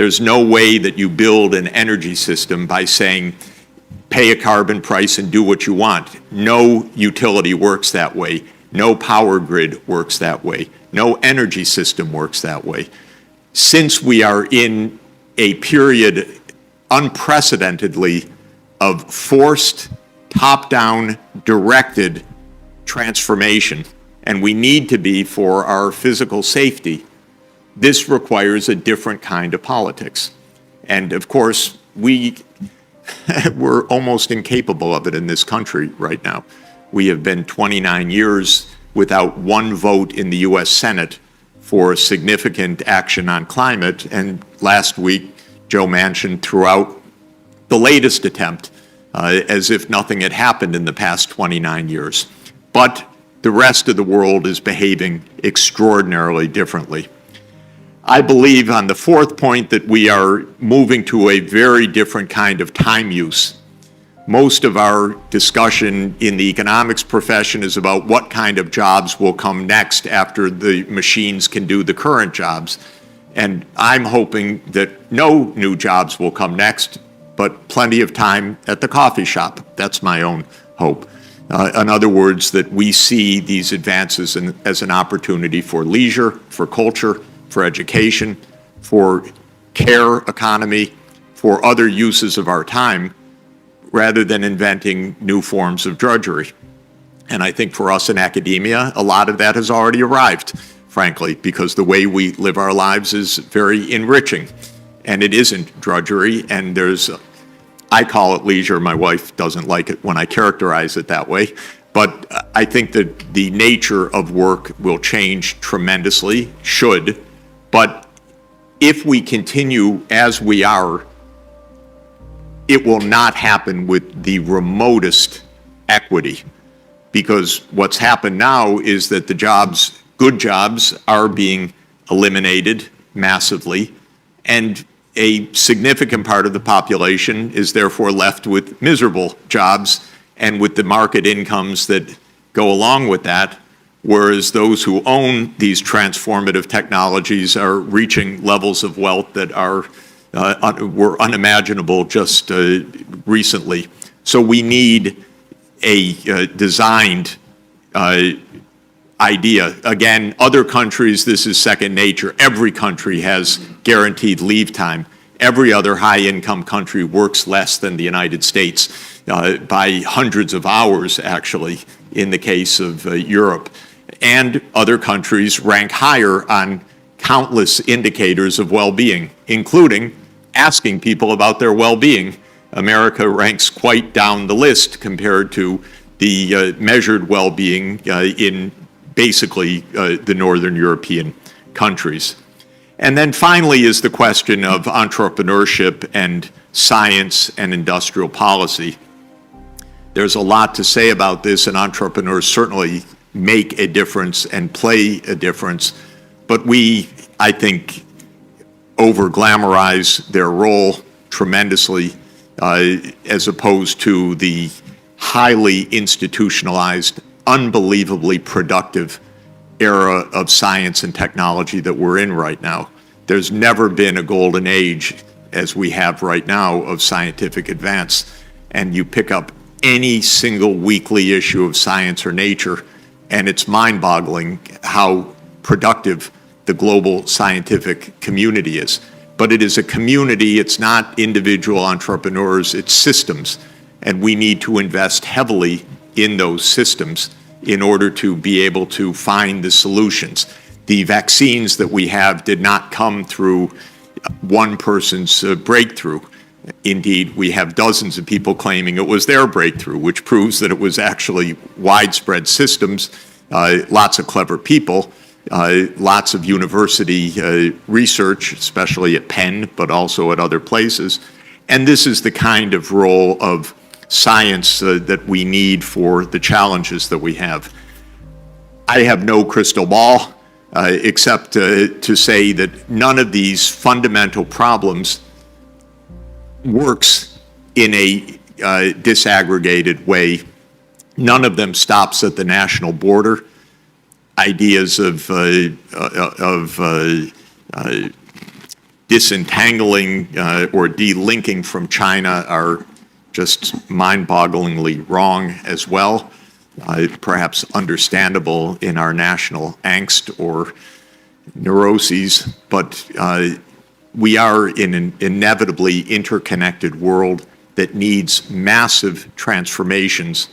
There's no way that you build an energy system by saying, pay a carbon price and do what you want. No utility works that way. No power grid works that way. No energy system works that way. Since we are in a period unprecedentedly of forced, top-down, directed transformation, and we need to be for our physical safety, this requires a different kind of politics. And of course, we're almost incapable of it in this country right now. We have been 29 years without one vote in the US Senate for significant action on climate, and last week, Joe Manchin threw out the latest attempt as if nothing had happened in the past 29 years. But the rest of the world is behaving extraordinarily differently. I believe on the fourth point that we are moving to a very different kind of time use. Most of our discussion in the economics profession is about what kind of jobs will come next after the machines can do the current jobs. And I'm hoping that no new jobs will come next, but plenty of time at the coffee shop. That's my own hope. In other words, that we see these advances as an opportunity for leisure, for culture, for education, for care economy, for other uses of our time, rather than inventing new forms of drudgery. And I think for us in academia, a lot of that has already arrived, frankly, because the way we live our lives is very enriching. And it isn't drudgery, and I call it leisure. My wife doesn't like it when I characterize it that way. But I think that the nature of work will change tremendously, should. But if we continue as we are, it will not happen with the remotest equity, because what's happened now is that the jobs, good jobs, are being eliminated massively, and a significant part of the population is therefore left with miserable jobs and with the market incomes that go along with that, whereas those who own these transformative technologies are reaching levels of wealth that were unimaginable just recently. So we need a designed idea. Again, other countries, this is second nature. Every country has guaranteed leave time. Every other high-income country works less than the United States by hundreds of hours, actually, in the case of Europe. And other countries rank higher on countless indicators of well-being, including asking people about their well-being. America ranks quite down the list compared to the measured well-being in basically the Northern European countries. And then finally is the question of entrepreneurship and science and industrial policy. There's a lot to say about this, and entrepreneurs certainly make a difference and play a difference, but we, I think, over-glamorize their role tremendously as opposed to the highly institutionalized, unbelievably productive era of science and technology that we're in right now. There's never been a golden age as we have right now of scientific advance. And you pick up any single weekly issue of Science or Nature, and it's mind-boggling how productive the global scientific community is. But it is a community, it's not individual entrepreneurs, it's systems. And we need to invest heavily in those systems in order to be able to find the solutions. The vaccines that we have did not come through one person's breakthrough. Indeed, we have dozens of people claiming it was their breakthrough, which proves that it was actually widespread systems, lots of clever people, lots of university research, especially at Penn, but also at other places. And this is the kind of role of science that we need for the challenges that we have. I have no crystal ball, except to say that none of these fundamental problems works in a disaggregated way. None of them stops at the national border. Ideas of disentangling or delinking from China are just mind-bogglingly wrong as well, perhaps understandable in our national angst or neuroses, but we are in an inevitably interconnected world that needs massive transformations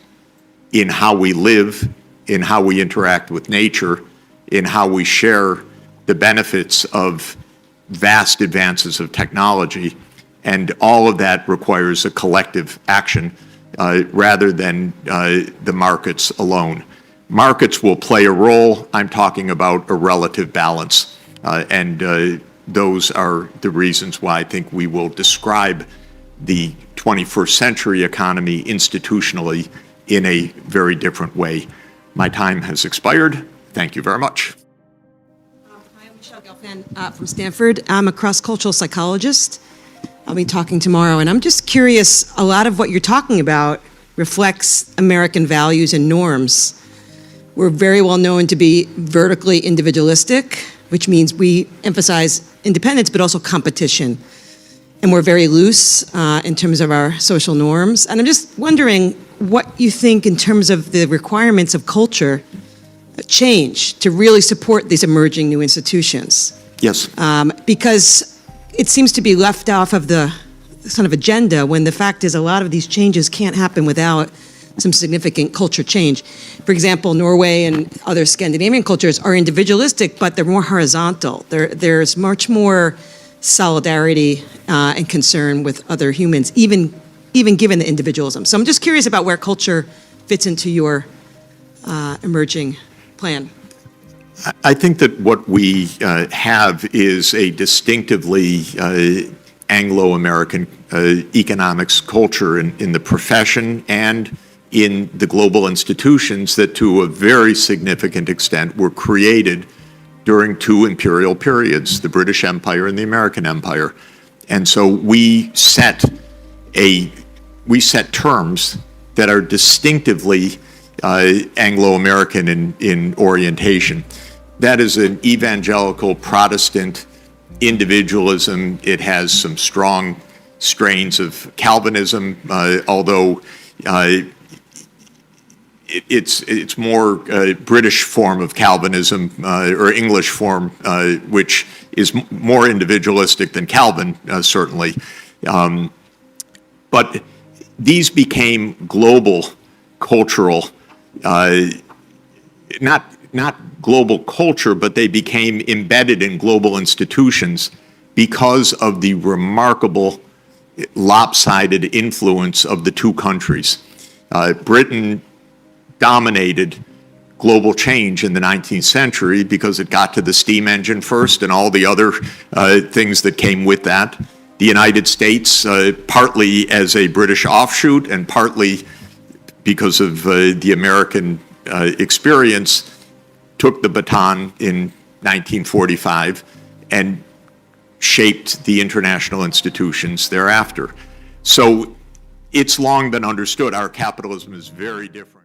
in how we live, in how we interact with nature, in how we share the benefits of vast advances of technology. And all of that requires a collective action rather than the markets alone. Markets will play a role. I'm talking about a relative balance. And those are the reasons why I think we will describe the 21st century economy institutionally in a very different way. My time has expired. Thank you very much. Hi, I'm Michelle Gelfand from Stanford. I'm a cross-cultural psychologist. I'll be talking tomorrow, and I'm just curious, a lot of what you're talking about reflects American values and norms. We're very well known to be vertically individualistic, which means we emphasize independence, but also competition. And we're very loose in terms of our social norms. And I'm just wondering what you think in terms of the requirements of culture change to really support these emerging new institutions. Yes. Because it seems to be left off of the sort of agenda when the fact is a lot of these changes can't happen without some significant culture change. For example, Norway and other Scandinavian cultures are individualistic, but they're more horizontal. There's much more solidarity and concern with other humans, even given the individualism. So I'm just curious about where culture fits into your emerging plan. I think that what we have is a distinctively Anglo-American economics culture in the profession and in the global institutions that to a very significant extent were created during two imperial periods, the British Empire and the American Empire. And so we set terms that are distinctively Anglo-American in orientation. That is an evangelical Protestant individualism. It has some strong strains of Calvinism, although it's more British form of Calvinism or English form, which is more individualistic than Calvin, certainly. But these became global cultural, not global culture, but they became embedded in global institutions because of the remarkable lopsided influence of the two countries. Britain dominated global change in the 19th century because it got to the steam engine first and all the other things that came with that. The United States, partly as a British offshoot and partly because of the American experience, took the baton in 1945 and shaped the international institutions thereafter. So it's long been understood our capitalism is very different.